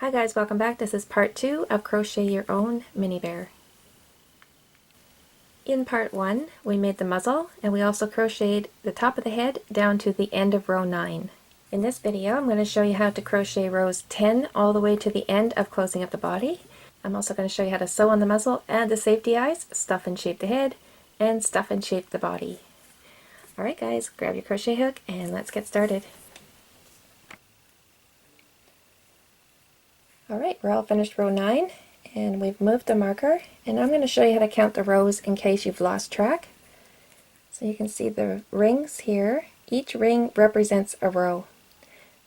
Hi guys, welcome back. This is part 2 of Crochet Your Own Mini Bear. In part 1 we made the muzzle and we also crocheted the top of the head down to the end of row 9. In this video I'm going to show you how to crochet rows 10 all the way to the end of closing up the body. I'm also going to show you how to sew on the muzzle, add the safety eyes, stuff and shape the head, and stuff and shape the body. Alright guys, grab your crochet hook and let's get started. Alright, we're all finished row 9 and we've moved the marker, and I'm going to show you how to count the rows in case you've lost track. So you can see the rings here. Each ring represents a row.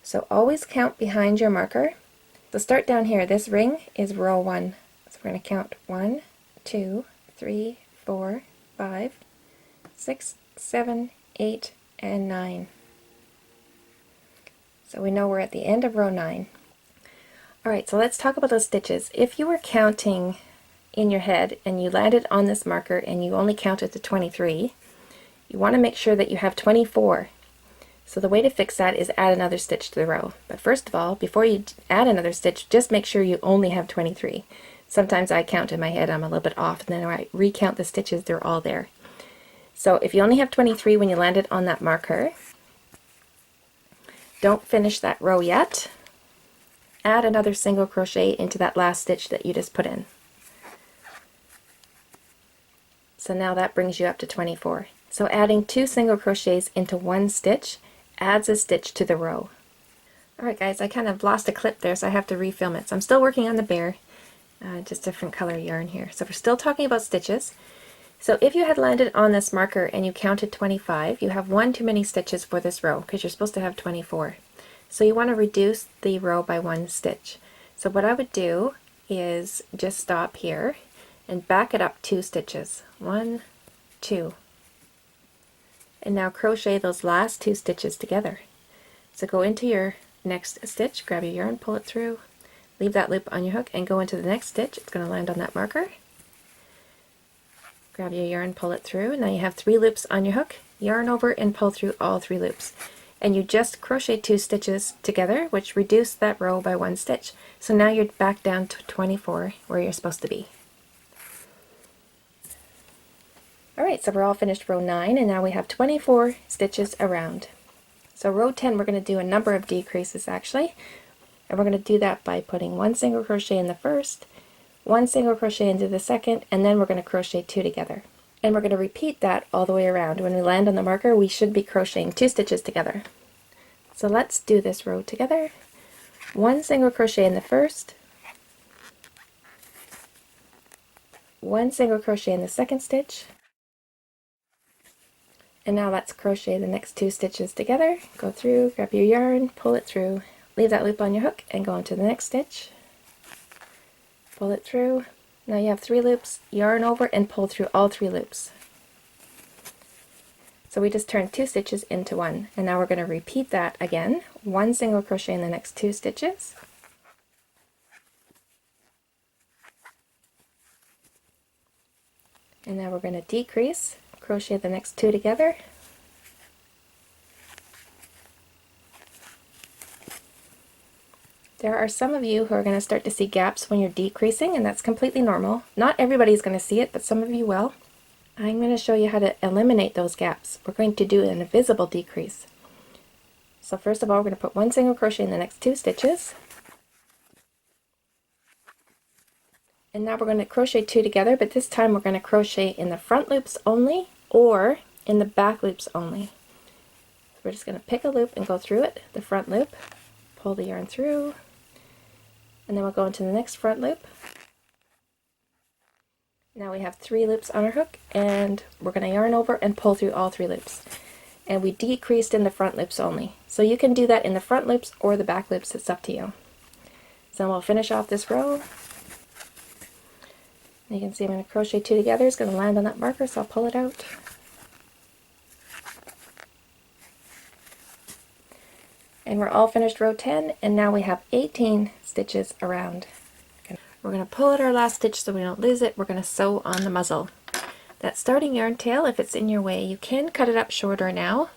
So always count behind your marker. So start down here. This ring is row 1. So we're going to count 1, 2, 3, 4, 5, 6, 7, 8, and 9. So we know we're at the end of row 9. Alright, so let's talk about those stitches. If you were counting in your head and you landed on this marker and you only counted to 23, you want to make sure that you have 24. So the way to fix that is add another stitch to the row. But first of all, before you add another stitch, just make sure you only have 23. Sometimes I count in my head, I'm a little bit off, and then when I recount the stitches, they're all there. So if you only have 23 when you landed on that marker, don't finish that row yet. Add another single crochet into that last stitch that you just put in. So now that brings you up to 24. So adding 2 single crochets into one stitch adds a stitch to the row. Alright guys, I kind of lost a clip there, so I have to refilm it. So I'm still working on the bear, just different color yarn here. So we're still talking about stitches. So if you had landed on this marker and you counted 25, you have one too many stitches for this row because you're supposed to have 24. So you want to reduce the row by 1 stitch. So what I would do is just stop here and back it up 2 stitches. 1, 2. And now crochet those last 2 stitches together. So go into your next stitch, grab your yarn, pull it through, leave that loop on your hook and go into the next stitch. It's going to land on that marker. Grab your yarn, pull it through. Now you have 3 loops on your hook, yarn over and pull through all 3 loops. And you just crochet 2 stitches together, which reduce that row by 1 stitch. So now you're back down to 24 where you're supposed to be. Alright, so we're all finished row 9 and now we have 24 stitches around. So row 10 we're going to do a number of decreases actually. And we're going to do that by putting 1 single crochet in the first, 1 single crochet into the second, and then we're going to crochet 2 together. And we're going to repeat that all the way around. When we land on the marker, we should be crocheting 2 stitches together. So let's do this row together. 1 single crochet in the first, 1 single crochet in the second stitch, and now let's crochet the next 2 stitches together. Go through, grab your yarn, pull it through, leave that loop on your hook, and go into the next stitch. Pull it through. Now you have 3 loops, yarn over and pull through all 3 loops. So we just turned 2 stitches into 1, and now we're going to repeat that again. 1 single crochet in the next 2 stitches. And now we're going to decrease, crochet the next 2 together. There are some of you who are going to start to see gaps when you're decreasing, and that's completely normal. Not everybody's going to see it, but some of you will. I'm going to show you how to eliminate those gaps. We're going to do an invisible decrease. So first of all, we're going to put 1 single crochet in the next 2 stitches. And now we're going to crochet 2 together, but this time we're going to crochet in the front loops only or in the back loops only. So we're just going to pick a loop and go through it, the front loop, pull the yarn through, and then we'll go into the next front loop. Now we have 3 loops on our hook, and we're going to yarn over and pull through all 3 loops. And we decreased in the front loops only. So you can do that in the front loops or the back loops, it's up to you. So we'll finish off this row. You can see I'm going to crochet 2 together. It's going to land on that marker, so I'll pull it out. And we're all finished row 10, and now we have 18 stitches around. We're going to pull out our last stitch so we don't lose it. We're going to sew on the muzzle. That starting yarn tail, if it's in your way, you can cut it up shorter now,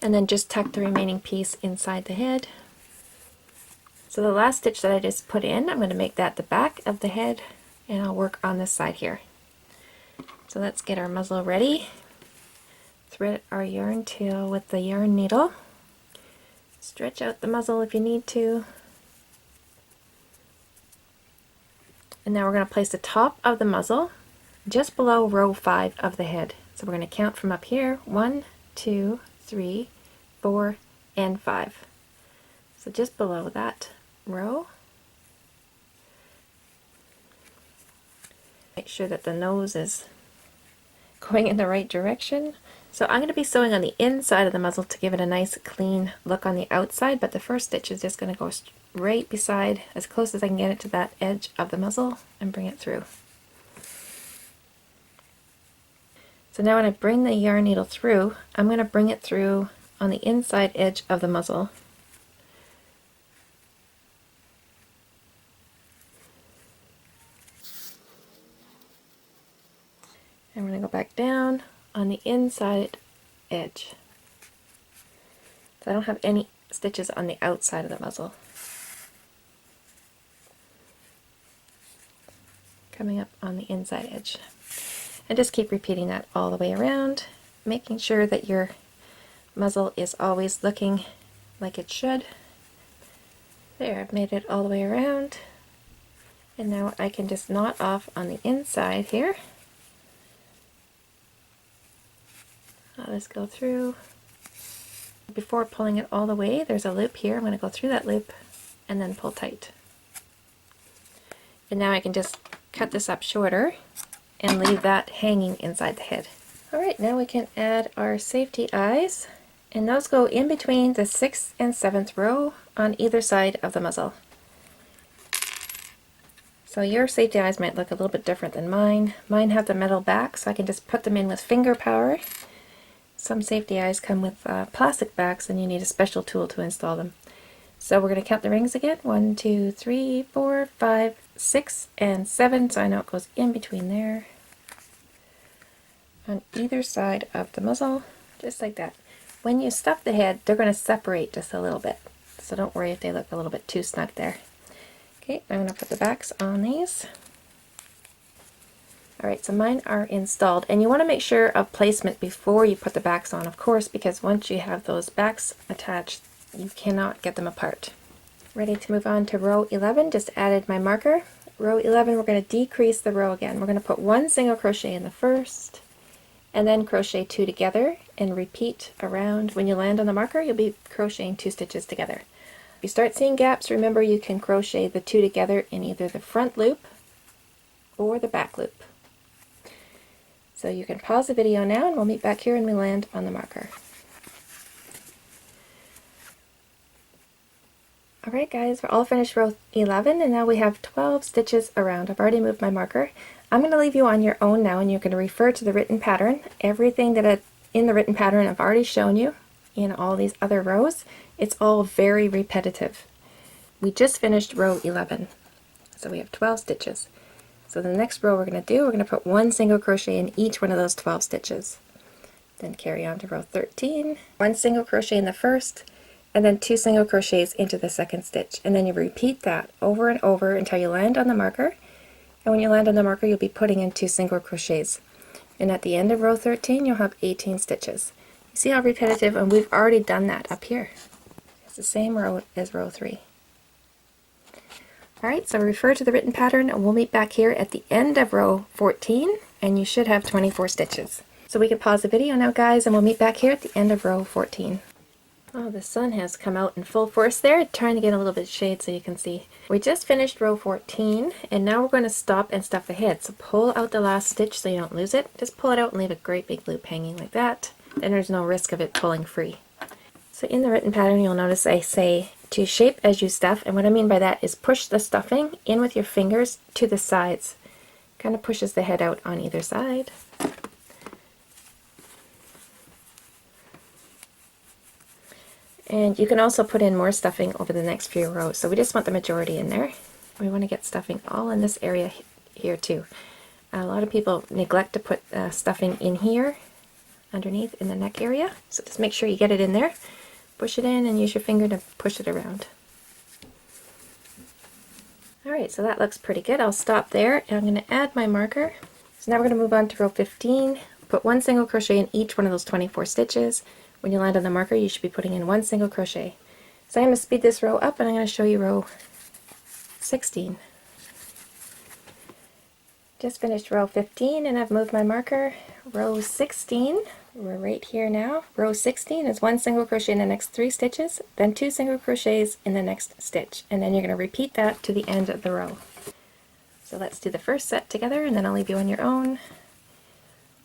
and then just tuck the remaining piece inside the head. So the last stitch that I just put in, I'm going to make that the back of the head, and I'll work on this side here. So let's get our muzzle ready. Thread our yarn tail with the yarn needle. Stretch out the muzzle if you need to. And now we're going to place the top of the muzzle just below row 5 of the head. So we're going to count from up here, 1, 2, 3, 4, and 5. So just below that row. Make sure that the nose is going in the right direction. So I'm going to be sewing on the inside of the muzzle to give it a nice clean look on the outside, but the first stitch is just going to go right beside, as close as I can get it to that edge of the muzzle, and bring it through. So now when I bring the yarn needle through, I'm going to bring it through on the inside edge of the muzzle. I'm going to go back down on the inside edge. So I don't have any stitches on the outside of the muzzle. Coming up on the inside edge. And just keep repeating that all the way around, making sure that your muzzle is always looking like it should. There, I've made it all the way around. And now I can just knot off on the inside here. I'll just go through. Before pulling it all the way, there's a loop here. I'm going to go through that loop and then pull tight. And now I can just cut this up shorter and leave that hanging inside the head. Alright, now we can add our safety eyes, and those go in between the 6th and 7th row on either side of the muzzle. So your safety eyes might look a little bit different than mine. Mine have the metal back, so I can just put them in with finger power. Some safety eyes come with plastic backs, and you need a special tool to install them. So we're going to count the rings again. 1, 2, 3, 4, 5, 6, and 7. So I know it goes in between there. On either side of the muzzle, just like that. When you stuff the head, they're going to separate just a little bit. So don't worry if they look a little bit too snug there. Okay, I'm going to put the backs on these. Alright, so mine are installed, and you want to make sure of placement before you put the backs on, of course, because once you have those backs attached, you cannot get them apart. Ready to move on to row 11, just added my marker. Row 11, we're going to decrease the row again. We're going to put 1 single crochet in the first, and then crochet 2 together, and repeat around. When you land on the marker, you'll be crocheting 2 stitches together. If you start seeing gaps, remember you can crochet the 2 together in either the front loop or the back loop. So you can pause the video now, and we'll meet back here when we land on the marker. Alright guys, we're all finished row 11, and now we have 12 stitches around. I've already moved my marker. I'm going to leave you on your own now, and you're going to refer to the written pattern. Everything that in the written pattern I've already shown you in all these other rows. It's all very repetitive. We just finished row 11, so we have 12 stitches. So the next row we're going to put 1 single crochet in each one of those 12 stitches. Then carry on to row 13, 1 single crochet in the first, and then 2 single crochets into the second stitch. And then you repeat that over and over until you land on the marker. And when you land on the marker, you'll be putting in 2 single crochets. And at the end of row 13, you'll have 18 stitches. You see how repetitive, and we've already done that up here. It's the same row as row 3. Alright, so refer to the written pattern, and we'll meet back here at the end of row 14, and you should have 24 stitches. So we can pause the video now, guys, and we'll meet back here at the end of row 14. Oh, the sun has come out in full force there, trying to get a little bit of shade so you can see. We just finished row 14, and now we're going to stop and stuff the head. So pull out the last stitch so you don't lose it. Just pull it out and leave a great big loop hanging like that. Then there's no risk of it pulling free. So in the written pattern, you'll notice I say to shape as you stuff, and what I mean by that is push the stuffing in with your fingers to the sides. Kind of pushes the head out on either side. And you can also put in more stuffing over the next few rows. So we just want the majority in there. We want to get stuffing all in this area here too. A lot of people neglect to put stuffing in here underneath in the neck area. So just make sure you get it in there. Push it in and use your finger to push it around. Alright, so that looks pretty good. I'll stop there and I'm going to add my marker. So now we're going to move on to row 15. Put one single crochet in each one of those 24 stitches. When you land on the marker, you should be putting in one single crochet. So I'm going to speed this row up and I'm going to show you row 16. Just finished row 15 and I've moved my marker. Row 16, we're right here now. Row 16 is one single crochet in the next 3 stitches, then 2 single crochets in the next stitch, and then you're going to repeat that to the end of the row. So let's do the first set together and then I'll leave you on your own.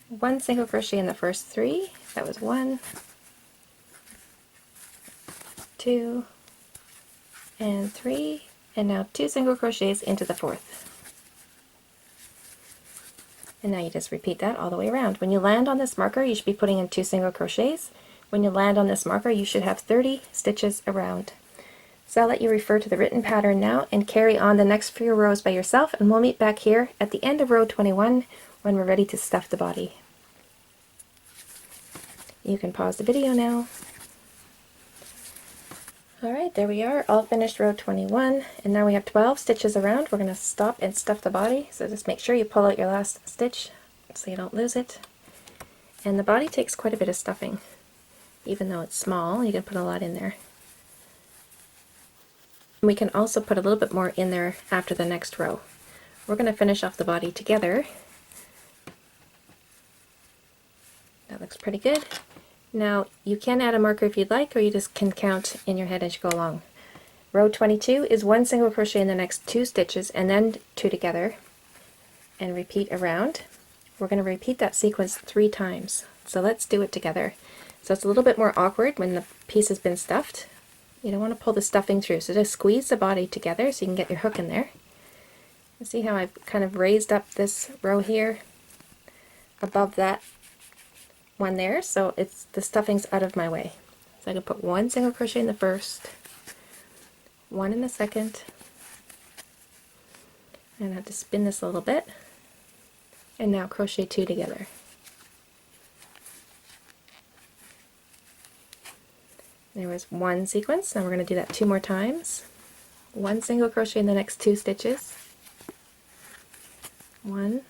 One single crochet in the first 3, that was 1, 2, and 3, and now 2 single crochets into the 4th. And now you just repeat that all the way around. When you land on this marker, you should be putting in 2 single crochets. When you land on this marker, you should have 30 stitches around. So I'll let you refer to the written pattern now and carry on the next few rows by yourself, and we'll meet back here at the end of row 21 when we're ready to stuff the body. You can pause the video now. Alright, there we are, all finished row 21, and now we have 12 stitches around. We're going to stop and stuff the body, so just make sure you pull out your last stitch so you don't lose it. And the body takes quite a bit of stuffing. Even though it's small, you can put a lot in there. We can also put a little bit more in there after the next row. We're going to finish off the body together. That looks pretty good. Now, you can add a marker if you'd like, or you just can count in your head as you go along. Row 22 is one single crochet in the next 2 stitches and then 2 together, and repeat around. We're going to repeat that sequence 3 times. So let's do it together. So it's a little bit more awkward when the piece has been stuffed. You don't want to pull the stuffing through, so just squeeze the body together so you can get your hook in there. You see how I've kind of raised up this row here above that one there, so it's the stuffing's out of my way. So I can put 1 single crochet in the first, 1 in the second, and I have to spin this a little bit, and now crochet 2 together. There was 1 sequence. Now we're going to do that 2 more times. 1 single crochet in the next 2 stitches, 1,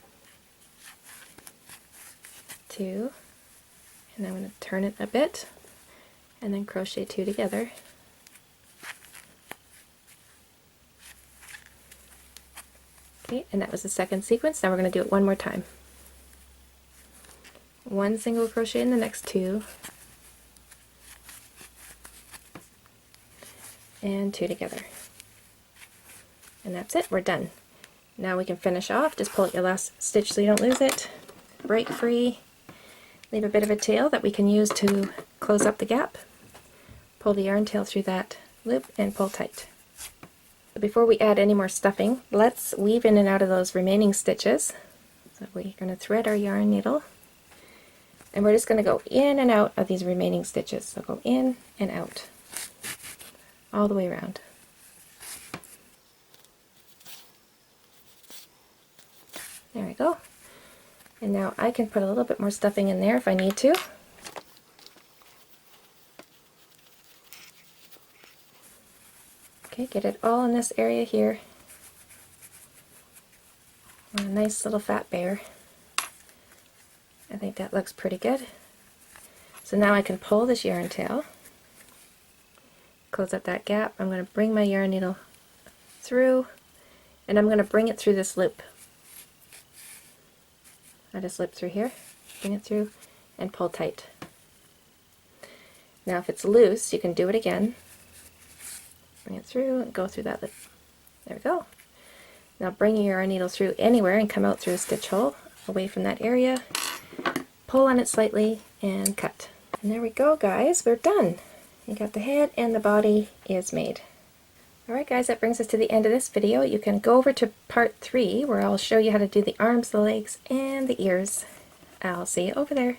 2, and I'm going to turn it a bit and then crochet 2 together. Okay, and that was the second sequence. Now we're going to do it 1 more time. 1 single crochet in the next 2, and 2 together. And that's it, we're done. Now we can finish off. Just pull out your last stitch so you don't lose it. Break free. Leave a bit of a tail that we can use to close up the gap. Pull the yarn tail through that loop and pull tight. Before we add any more stuffing, let's weave in and out of those remaining stitches. So we're going to thread our yarn needle, and we're just going to go in and out of these remaining stitches. So go in and out, all the way around. There we go. And now I can put a little bit more stuffing in there if I need to. Okay, get it all in this area here. And a nice little fat bear. I think that looks pretty good. So now I can pull this yarn tail, close up that gap. I'm going to bring my yarn needle through, and I'm going to bring it through this loop. I just slip through here, bring it through, and pull tight. Now if it's loose, you can do it again. Bring it through and go through that loop. There we go. Now bring your yarn needle through anywhere and come out through a stitch hole, away from that area. Pull on it slightly and cut. And there we go, guys, we're done. You got the head and the body is made. Alright guys, that brings us to the end of this video. You can go over to part 3 where I'll show you how to do the arms, the legs, and the ears. I'll see you over there.